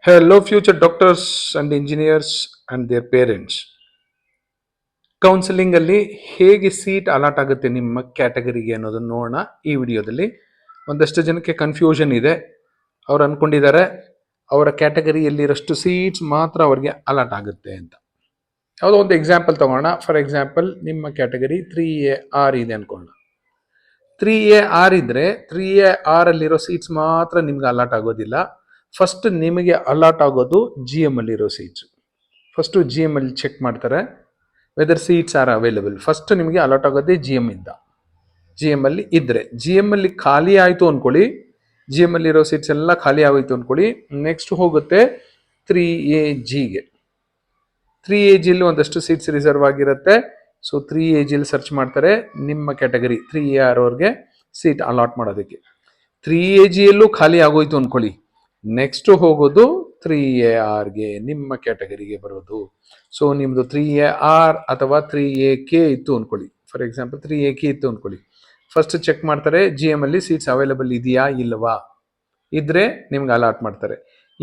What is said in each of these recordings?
Hello, future doctors and engineers and their parents. Counselling ಅಲ್ಲಿ ಹೇಗೆ seat allot ಆಗುತ್ತೆ ನಿಮ್ಮ ಕ್ಯಾಟಗರಿಗೆ ಅನ್ನೋದನ್ನ ನೋಡೋಣ ಈ ವಿಡಿಯೋದಲ್ಲಿ. ಒಂದಷ್ಟು ಜನಕ್ಕೆ ಕನ್ಫ್ಯೂಷನ್ ಇದೆ. ಅವ್ರು ಅನ್ಕೊಂಡಿದ್ದಾರೆ ಅವರ ಕ್ಯಾಟಗರಿಯಲ್ಲಿರೋಷ್ಟು ಸೀಟ್ಸ್ ಮಾತ್ರ ಅವ್ರಿಗೆ ಅಲಾಟ್ ಆಗುತ್ತೆ ಅಂತ. ಯಾವುದೋ ಒಂದು ಎಕ್ಸಾಂಪಲ್ ತಗೋಣ. ಫಾರ್ ಎಕ್ಸಾಂಪಲ್, ನಿಮ್ಮ ಕ್ಯಾಟಗರಿ 3A/R ಇದೆ ಅನ್ಕೊಳ್ಳೋಣ. 3A/R ಇದ್ರೆ 3A/R ಅಲ್ಲಿರೋ ಸೀಟ್ಸ್ ಮಾತ್ರ ನಿಮ್ಗೆ ಅಲಾಟ್ ಆಗೋದಿಲ್ಲ. ಫಸ್ಟ್ ನಿಮಗೆ ಅಲಾಟ್ ಆಗೋದು GM ಅಲ್ಲಿರೋ ಸೀಟ್ಸ್. ಫಸ್ಟು GM ಅಲ್ಲಿ ಚೆಕ್ ಮಾಡ್ತಾರೆ whether seats are available. First ನಿಮಗೆ ಅಲಾಟ್ ಆಗೋದೇ GM ಇಂದ. GM ಅಲ್ಲಿ ಇದ್ರೆ, GM ಅಲ್ಲಿ ಖಾಲಿ ಆಯಿತು ಅಂದ್ಕೊಳ್ಳಿ, GM ಅಲ್ಲಿರೋ ಸೀಟ್ಸ್ ಎಲ್ಲ ಖಾಲಿ ಆಗೋಯ್ತು ಅಂದ್ಕೊಳ್ಳಿ, ನೆಕ್ಸ್ಟ್ ಹೋಗುತ್ತೆ 3AGಗೆ. 3AGಲಿ ಒಂದಷ್ಟು ಸೀಟ್ಸ್ ರಿಸರ್ವ್ ಆಗಿರುತ್ತೆ. ಸೊ 3AGಲಿ ಸರ್ಚ್ ಮಾಡ್ತಾರೆ ನಿಮ್ಮ ಕ್ಯಾಟಗರಿ 3AR ಅವ್ರಿಗೆ ಸೀಟ್ ಅಲಾಟ್ ಮಾಡೋದಕ್ಕೆ. 3AGಯಲ್ಲೂ ಖಾಲಿ ಆಗೋಯ್ತು ಅಂದ್ಕೊಳ್ಳಿ, ನೆಕ್ಸ್ಟ್ ಹೋಗೋದು 3ARಗೆ, ನಿಮ್ಮ ಕ್ಯಾಟಗರಿಗೆ ಬರೋದು. ಸೊ ನಿಮ್ಮದು 3AR ಅಥವಾ 3AK ಇತ್ತು ಅಂದ್ಕೊಳ್ಳಿ. ಫಾರ್ ಎಕ್ಸಾಂಪಲ್ 3AK ಇತ್ತು ಅಂದ್ಕೊಳ್ಳಿ, ಫಸ್ಟ್ ಚೆಕ್ ಮಾಡ್ತಾರೆ GM ಅಲ್ಲಿ ಸೀಟ್ಸ್ ಅವೈಲೇಬಲ್ ಇದೆಯಾ ಇಲ್ವಾ. ಇದ್ರೆ ನಿಮ್ಗೆ ಅಲಾಟ್ ಮಾಡ್ತಾರೆ,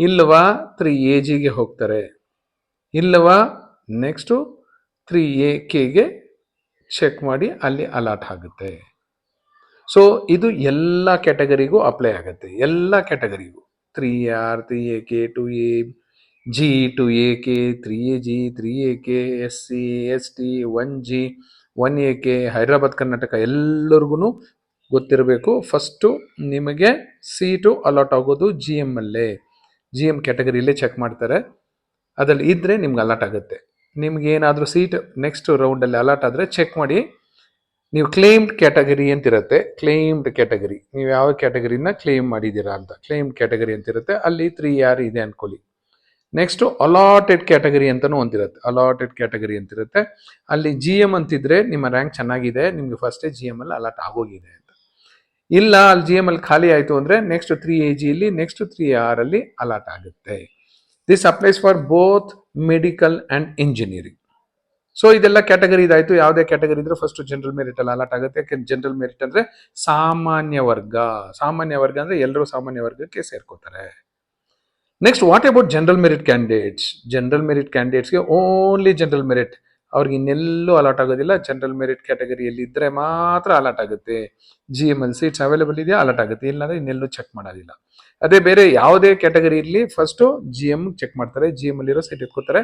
ಇಲ್ವಾ 3AGಗೆ ಹೋಗ್ತಾರೆ, ಇಲ್ಲವಾ ನೆಕ್ಸ್ಟು 3AKಗೆ ಚೆಕ್ ಮಾಡಿ ಅಲ್ಲಿ ಅಲಾಟ್ ಆಗುತ್ತೆ. ಸೊ ಇದು ಎಲ್ಲ ಕ್ಯಾಟಗರಿಗೂ ಅಪ್ಲೈ ಆಗುತ್ತೆ, ಎಲ್ಲ ಕ್ಯಾಟಗರಿಗೂ. 3AR, 3AK, 2AG, 2AK, 3AG, 3AK, SC, ST, 1G, 1AK, Hyderabad Karnataka ಎಲ್ಲರಿಗೂ ಗೊತ್ತಿರಬೇಕು. ಫಸ್ಟು ನಿಮಗೆ ಸೀಟು ಅಲಾಟ್ ಆಗೋದು GM ಅಲ್ಲೇ, GM ಕ್ಯಾಟಗರಿಯಲ್ಲೇ ಚೆಕ್ ಮಾಡ್ತಾರೆ. ಅದರಲ್ಲಿ ಇದ್ದರೆ ನಿಮ್ಗೆ ಅಲಾಟ್ ಆಗುತ್ತೆ. ನಿಮ್ಗೆ ಏನಾದರೂ ಸೀಟ್ ನೆಕ್ಸ್ಟ್ ರೌಂಡಲ್ಲಿ ಅಲಾಟ್ ಆದರೆ ಚೆಕ್ ಮಾಡಿ. ನೀವು ಕ್ಲೇಮ್ಡ್ ಕ್ಯಾಟಗರಿ ಅಂತಿರುತ್ತೆ, ಕ್ಲೇಮ್ಡ್ ಕ್ಯಾಟಗರಿ, ನೀವು ಯಾವ ಕ್ಯಾಟಗರಿನ ಕ್ಲೇಮ್ ಮಾಡಿದ್ದೀರಾ ಅಂತ ಕ್ಲೇಮ್ಡ್ ಕ್ಯಾಟಗರಿ ಅಂತಿರುತ್ತೆ. ಅಲ್ಲಿ 3AR ಇದೆ ಅನ್ಕೊಳ್ಳಿ. ನೆಕ್ಸ್ಟು ಅಲಾಟೆಡ್ ಕ್ಯಾಟಗರಿ ಅಂತಲೂ ಒಂದಿರುತ್ತೆ, ಅಲಾಟೆಡ್ ಕ್ಯಾಟಗರಿ ಅಂತಿರುತ್ತೆ. ಅಲ್ಲಿ GM ಅಂತಿದ್ರೆ ನಿಮ್ಮ ರ್ಯಾಂಕ್ ಚೆನ್ನಾಗಿದೆ, ನಿಮಗೆ ಫಸ್ಟೇ GM ಅಲ್ಲಿ ಅಲಾಟ್ ಆಗೋಗಿದೆ ಅಂತ. ಇಲ್ಲ ಅಲ್ಲಿ GM ಅಲ್ಲಿ ಖಾಲಿ ಆಯಿತು ಅಂದರೆ ನೆಕ್ಸ್ಟ್ 3AGಲಿ ನೆಕ್ಸ್ಟ್ 3AR ಅಲ್ಲಿ ಅಲಾಟ್ ಆಗುತ್ತೆ. This applies for both medical and engineering. So ಇದೆಲ್ಲ ಕ್ಯಾಟಗರಿ ಇದಾಯಿತು. ಯಾವುದೇ ಕ್ಯಾಟಗರಿ ಇದ್ರೆ ಫಸ್ಟ್ ಜನರಲ್ ಮೆರಿಟ್ ಅಲ್ಲಿ ಅಲಾಟ್ ಆಗುತ್ತೆ. ಯಾಕೆಂದ್ರೆ ಜನರಲ್ ಮೆರಿಟ್ ಅಂದ್ರೆ ಸಾಮಾನ್ಯ ವರ್ಗ. ಸಾಮಾನ್ಯ ವರ್ಗ ಅಂದ್ರೆ ಎಲ್ಲರೂ ಸಾಮಾನ್ಯ ವರ್ಗಕ್ಕೆ ಸೇರ್ಕೋತಾರೆ. Next, what about general merit candidates? General merit ಕ್ಯಾಂಡಿಡೇಟ್ಸ್ಗೆ ಓನ್ಲಿ ಜನರಲ್ ಮೆರಿಟ್, ಅವ್ರಿಗೆ ಇನ್ನೆಲ್ಲೂ ಅಲಾಟ್ ಆಗೋದಿಲ್ಲ. ಜನರಲ್ ಮೆರಿಟ್ ಕ್ಯಾಟಗರಿಯಲ್ಲಿ ಇದ್ರೆ ಮಾತ್ರ ಅಲಾಟ್ ಆಗುತ್ತೆ. GM ಅಲ್ಲಿ ಸೀಟ್ಸ್ ಅವೈಲೇಬಲ್ ಇದೆಯಾ ಅಲಾಟ್ ಆಗುತ್ತೆ, ಇಲ್ಲಾಂದ್ರೆ ಇನ್ನೆಲ್ಲೂ ಚೆಕ್ ಮಾಡೋದಿಲ್ಲ. ಅದೇ ಬೇರೆ ಯಾವುದೇ ಕ್ಯಾಟಗರಿ ಇರಲಿ ಫಸ್ಟು GM ಚೆಕ್ ಮಾಡ್ತಾರೆ, GM ಅಲ್ಲಿರೋ ಸೀಟ್ ಎತ್ಕೋತಾರೆ.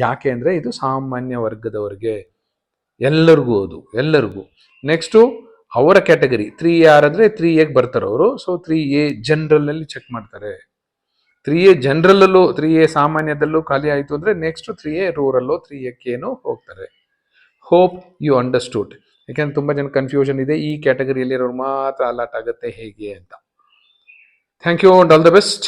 ಯಾಕೆ ಅಂದರೆ ಇದು ಸಾಮಾನ್ಯ ವರ್ಗದವರಿಗೆ, ಎಲ್ಲರಿಗೂ, ಅದು ಎಲ್ಲರಿಗೂ. ನೆಕ್ಸ್ಟು ಅವರ ಕ್ಯಾಟಗರಿ 3AR ಅಂದರೆ 3Aಗೆ ಬರ್ತಾರೆ ಅವರು. ಸೊ 3A ಜನರಲ್ನಲ್ಲಿ ಚೆಕ್ ಮಾಡ್ತಾರೆ. 3A ಜನರಲ್ಲೂ 3A ಸಾಮಾನ್ಯದಲ್ಲೂ ಖಾಲಿ ಆಯಿತು ಅಂದರೆ ನೆಕ್ಸ್ಟ್ 3A ರೂರಲ್ಲೋ 3AKನೋ ಹೋಗ್ತಾರೆ. Hope you understood. ಯಾಕೆಂದ್ರೆ ತುಂಬ ಜನ ಕನ್ಫ್ಯೂಷನ್ ಇದೆ, ಈ ಕ್ಯಾಟಗರಿಯಲ್ಲಿರೋರು ಮಾತ್ರ ಅಲಾಟ್ ಆಗುತ್ತೆ ಹೇಗೆ ಅಂತ. Thank you and all the best.